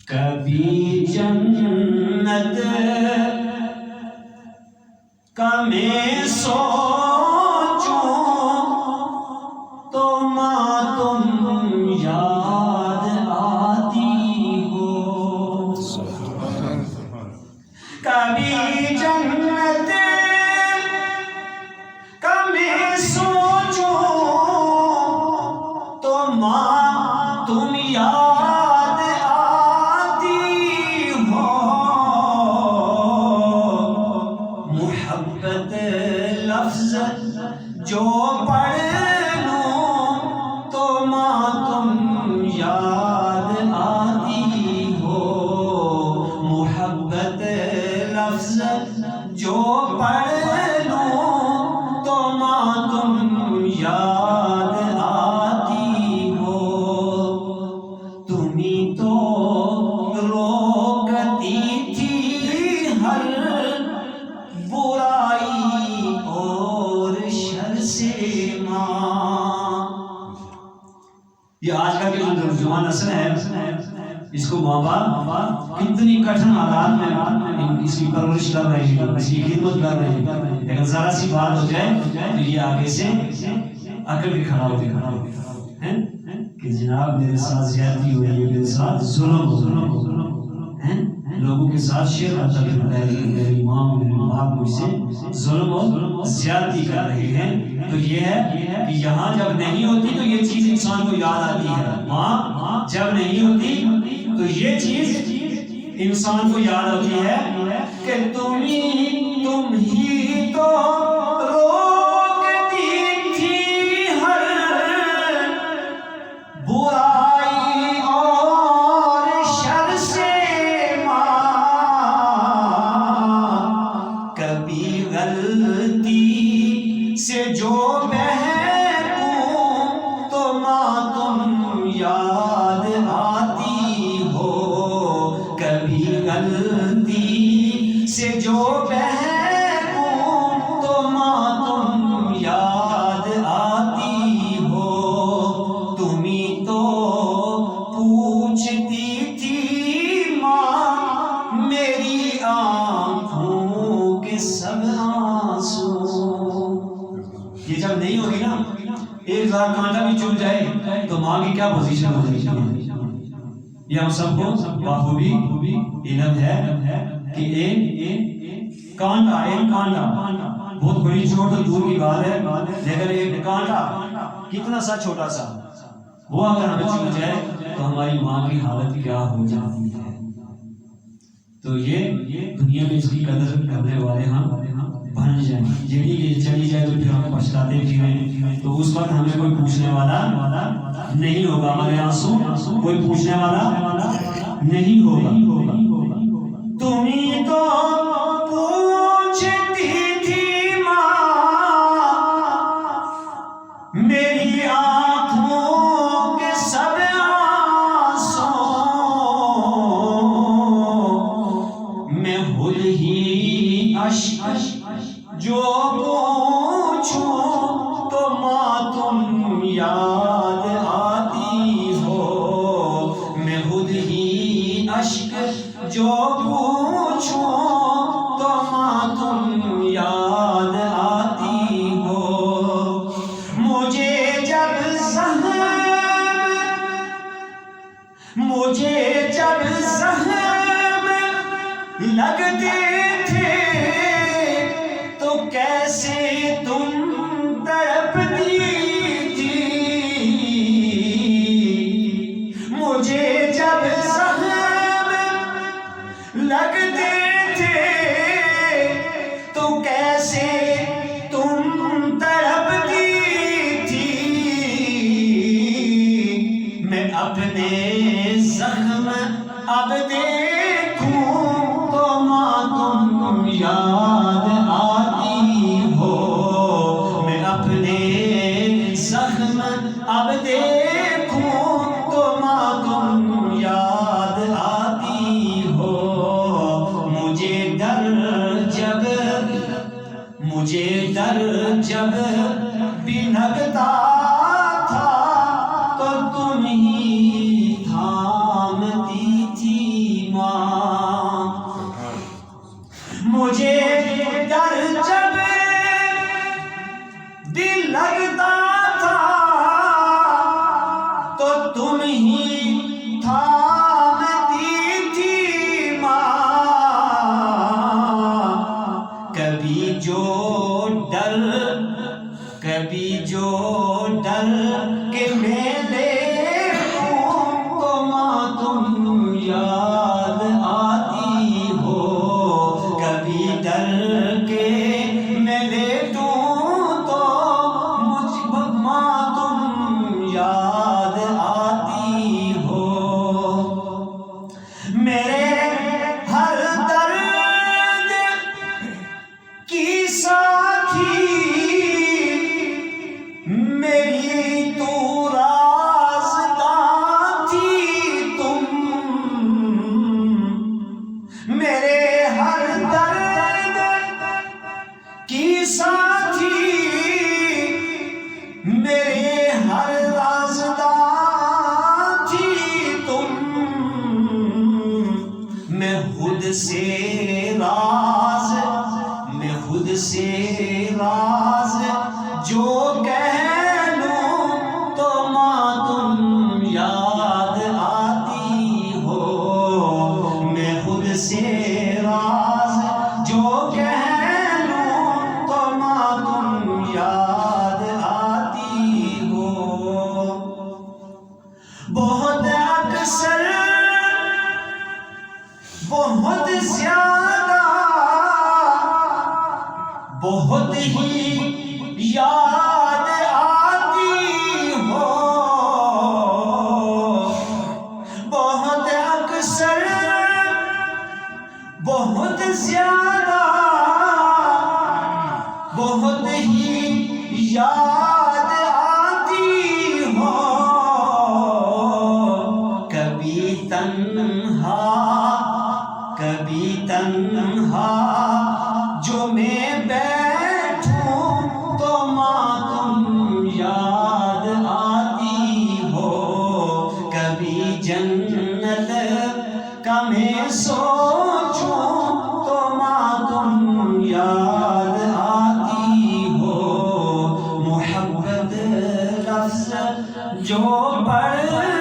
کبھی جنت کا میں سوچوں تو تم یاد آتی ہو، کبھی جنت کا میں سوچوں تو تم یاد آتی ہو، محبت لفظ جو پڑھ لوں تو تم یاد آتی ہو، محبت لفظ جو پڑھ لوں تو تم یاد آتی ہو، تمہیں تو روکتی تھی ہر برائی اور شر سے ماں۔ یہ آج کا جو نوجوان نسل ہے اس کو ماں باپ کتنی کٹھن حالات میں اس کی پرورش کر رہے ہیں، اس کی خدمت کر رہے ہیں، لیکن ذرا سی بات ہو جائے تو یہ آگے سے اکڑ کے کھڑا ہوتے ہیں کہ جناب میرے ساتھ زیادتی ہوئی ہے، میرے ساتھ ظلم ہے، لوگوں کے ساتھ شیر کرتا پھرتا ہے، میری ماں میرے باپ مجھ سے ظلم اور زیادتی کر رہے ہیں۔ تو یہ ہے کہ یہاں جب نہیں ہوتی تو یہ چیز انسان کو یاد آتی ہے، ماں جب نہیں ہوتی تو یہ چیز انسان کو یاد آتی ہے کہ تم ہی تو روکتی تھی ہر برائی اور شر سے ماں، کبھی غلطی سے جو بہکوں تو تم یاد آتی ہو، کبھی غلطی سے جو بہکوں تو تم یاد آتی ہو، تمہیں تو پوچھتی تھی ماں میری آنکھوں کے سب آنسو۔ یہ جب نہیں ہوگی نا، ایک ذرا کانٹا بھی چل جائے تو ماں کی کیا پوزیشن ہو جائے گی۔ یہ ہم سب کو بخوبی علم ہے کہ ایک کانٹا بہت بڑی چوٹ تو دور کی بات ہے، لیکن ایک کانٹا کتنا سا چھوٹا سا وہ اگر ہمیں چل جائے تو ہماری ماں کی حالت کیا ہو جاتی ہے۔ تو یہ دنیا میں اس کی قدر کرنے والے ہم بن جائیں، یہ چلی جائے تو پھر ہم پچھتاتے پھریں، تو اس وقت ہمیں کوئی پوچھنے والا نہیں ہوگا، ہمارے آنسو کوئی پوچھنے والا نہیں ہوگا۔ تمہیں تو پوچھتی تھی ماں میری آنکھوں کے سب آنسو، میں خود ہی اشک جو پوچھوں تو تم یاد آتی ہو، میں خود ہی اشک جو پوچھوں تو تم یاد آتی ہو، مجھے جب زخم لگتے تھے تو کیسے تم تڑپتی تھی، مجھے جب زخم لگتے تھے تو کیسے تم تڑپتی تھی، میں اپنے زخم اب دیکھوں تو تم یاد آتی ہو، میں اپنے زخم اب دیکھوں تو تم یاد آتی ہو، مجھے ڈر جب بھی لگتا تھا تو تم ہی تھامتی تھی تھامتی تھی ماں، کبھی جو ڈر کہ میں دیکھوں تو ماں تم یاد آتی ہو، کبھی ڈر کے میں لیٹوں تو مجھ ماں تم یاد آتی ہو، میرے ہر درد کی ساتھی میری تو رازداں تھی تم، میرے ہر درد کی ساتھی میرے ہر رازداں تھی تم، میں خود سے راز جو کہہ لوں تو ماں تم یاد آتی ہو، میں خود سے راز جو کہہ لوں تو ماں تم یاد آتی ہو، بہت اکثر بہت زیادہ بہت ہی یاد آتی ہو، بہت اکثر بہت زیادہ بہت ہی یاد آتی ہو، کبھی تنہا جو میں بیٹھوں تو ماں تم یاد آتی ہو، کبھی جنت کا میں سوچوں تو ماں تم یاد آتی ہو، محبت لفظ جو پڑھ